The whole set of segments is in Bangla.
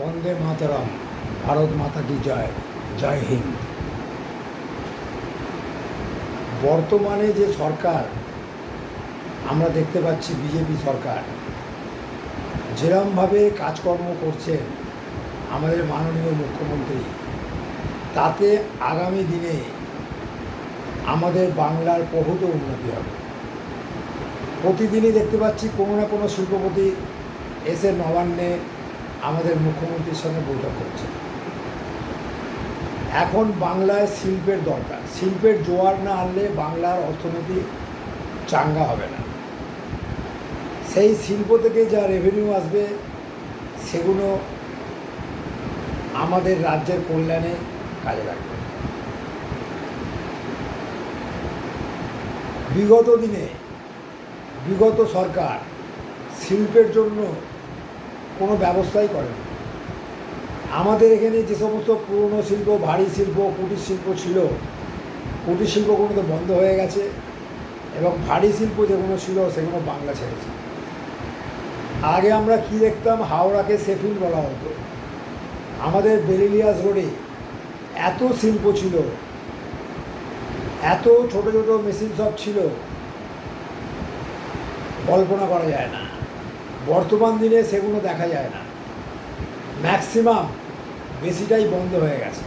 বন্দে মাতরম, ভারত মাতা কি জয়, জয় হিন্দ। বর্তমানে যে সরকার আমরা দেখতে পাচ্ছি, বিজেপি সরকার যেরমভাবে কাজকর্ম করছেন আমাদের মাননীয় মুখ্যমন্ত্রী, তাতে আগামী দিনে আমাদের বাংলার বহুত উন্নতি হবে। প্রতিদিনই দেখতে পাচ্ছি কোনো না কোনো শিল্পপতি এসে নবান্নে আমাদের মুখ্যমন্ত্রীর সঙ্গে বৈঠক করছে। এখন বাংলায় শিল্পের দরকার। শিল্পের জোয়ার না আনলে বাংলার অর্থনীতি চাঙ্গা হবে না। সেই শিল্প থেকে যা রেভিনিউ আসবে সেগুলো আমাদের রাজ্যের কল্যাণে কাজে লাগবে। বিগত দিনে বিগত সরকার শিল্পের জন্য কোনো ব্যবস্থাই করেনি। আমাদের এখানে যে সমস্ত পুরনো শিল্প, ভারী শিল্প, কুটির শিল্প ছিল, কুটির শিল্পগুলো তো বন্ধ হয়ে গেছে এবং ভারী শিল্প যেগুলো ছিল সেগুলো বাংলা ছেড়েছে। আগে আমরা কি দেখতাম, হাওড়াকে শেফিল্ড বলা হতো। আমাদের বেরিলিয়াস রোডে এত শিল্প ছিল, এত ছোট ছোট মেশিন শপ ছিল, কল্পনা করা যায় না। বর্তমান দিনে সেগুলো দেখা যায় না, ম্যাক্সিমাম বেশিটাই বন্ধ হয়ে গেছে।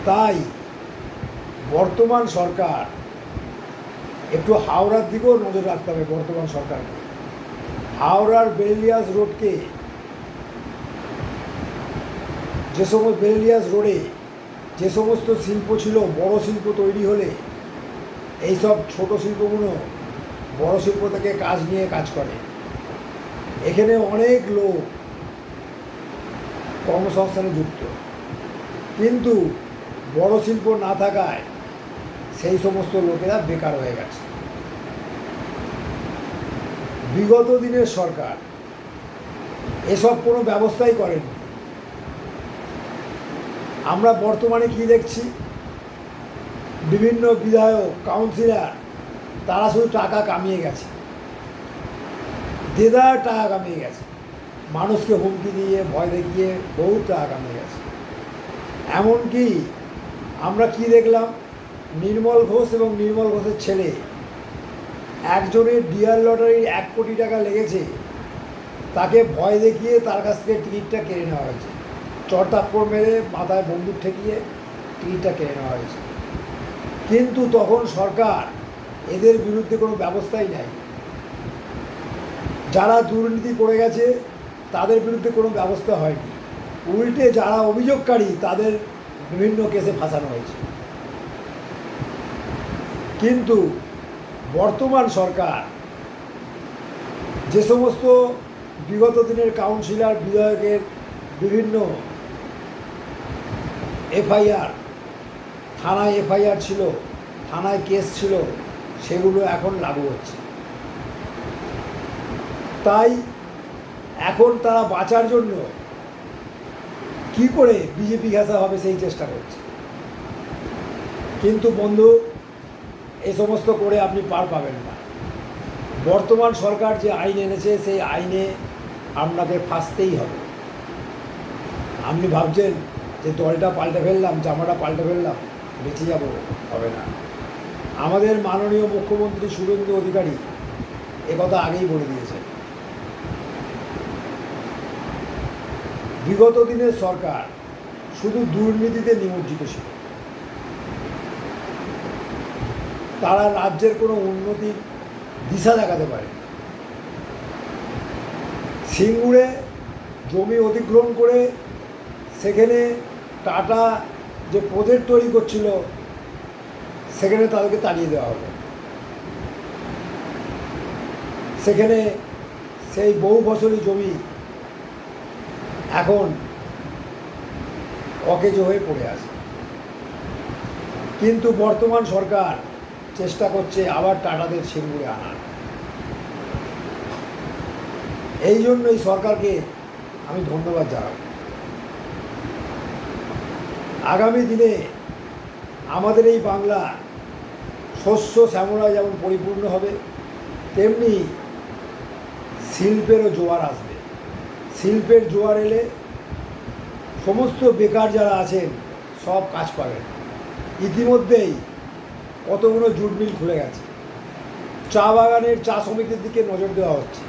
তাই বর্তমান সরকার একটু হাওড়ার দিকেও নজর রাখতে হবে। বর্তমান সরকারকে হাওড়ার বেরিলিয়াস রোডকে, যে সমস্ত বেরিলিয়াস রোডে যে সমস্ত শিল্প ছিল, বড় শিল্প তৈরি হলে এইসব ছোট শিল্পগুলো বড় শিল্প থেকে কাজ নিয়ে কাজ করে। এখানে অনেক লোক কর্মসংস্থানে যুক্ত, কিন্তু বড় শিল্প না থাকায় সেই সমস্ত লোকেরা বেকার হয়ে গেছে। বিগত দিনের সরকার এসব কোনো ব্যবস্থাই করেনি। আমরা বর্তমানে কি দেখছি, বিভিন্ন বিধায়ক, কাউন্সিলর তারা শুধু টাকা কামিয়ে গেছে, দেদার টাকা কামিয়ে গেছে, মানুষকে হুমকি দিয়ে, ভয় দেখিয়ে বহু টাকা কামিয়ে গেছে। এমনকি আমরা কি দেখলাম, নির্মল ঘোষ এবং নির্মল ঘোষের ছেলে একজনের ডিয়ার লটারির 1 কোটি টাকা লেগেছে, তাকে ভয় দেখিয়ে তার কাছ থেকে টিকিটটা কেড়ে নেওয়া হয়েছে। চড়তাপ্পড় মেরে মাথায় বন্দুক ঠেকিয়ে টিকিটটা কেড়ে নেওয়া হয়েছে। কিন্তু তখন সরকার এদের বিরুদ্ধে কোনো ব্যবস্থাই নেয়। যারা দুর্নীতি করে গেছে তাদের বিরুদ্ধে কোনো ব্যবস্থা হয়নি, উল্টে যারা অভিযোগকারী তাদের বিভিন্ন কেসে ফাঁসানো হয়েছে। কিন্তু বর্তমান সরকার যে সমস্ত বিগত দিনের কাউন্সিলর, বিধায়কের বিভিন্ন এফআইআর, থানায় এফআইআর ছিল, থানায় কেস ছিল, সেগুলো এখন লাগু হচ্ছে। তাই এখন তারা বাঁচার জন্য কি করে বিজেপি ঘেঁষা হবে সেই চেষ্টা করছে। কিন্তু বন্ধু, এই সমস্ত করে আপনি পার পাবেন না। বর্তমান সরকার যে আইন এনেছে সেই আইনে আপনাকে ফাঁসতেই হবে। আপনি ভাবছেন যে দলটা পাল্টে ফেললাম, জামাটা পাল্টে ফেললাম, বেঁচে যাব, হবে না। আমাদের মাননীয় মুখ্যমন্ত্রী শুভেন্দু অধিকারী একথা আগেই বলে দিয়েছেন। বিগত দিনের সরকার শুধু দুর্নীতিতে নিমজ্জিত ছিল। তারা রাজ্যের কোনো উন্নতির দিশা দেখাতে পারে। সিঙ্গুরে জমি অধিগ্রহণ করে সেখানে টাটা যে প্রজেক্ট তৈরি করছিল সেখানে তাদেরকে তাড়িয়ে দেওয়া হলো। সেখানে সেই বহু বছরই জমি এখন অকেজো হয়ে পড়ে আছে। কিন্তু বর্তমান সরকার চেষ্টা করছে আবার টাটাদের সিঙ্গুরে আনার। এই জন্য এই সরকারকে আমি ধন্যবাদ জানাব। আগামী দিনে আমাদের এই বাংলা শস্য শ্যামলা যেমন পরিপূর্ণ হবে, তেমনি শিল্পেরও জোয়ার আসবে। শিল্পের জোয়ার এলে সমস্ত বেকার যারা আছেন সব কাজ পাবেন। ইতিমধ্যেই কতগুলো জুট মিল খুলে গেছে। চা বাগানের চা শ্রমিকদের দিকে নজর দেওয়া হচ্ছে,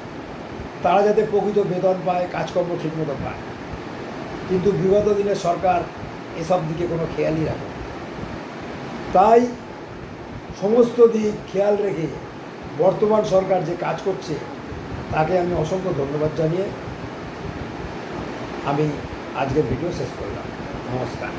তারা যাতে প্রকৃত বেতন পায়, কাজকর্ম ঠিকমতো পায়। কিন্তু বিগত দিনে সরকার এসব দিকে কোনো খেয়ালই রাখে না। তাই সমস্ত দিক খেয়াল রেখে বর্তমান সরকার যে কাজ করছে তাকে আমি অসংখ্য ধন্যবাদ জানিয়ে আমি আজকের ভিডিও শেষ করলাম। নমস্কার।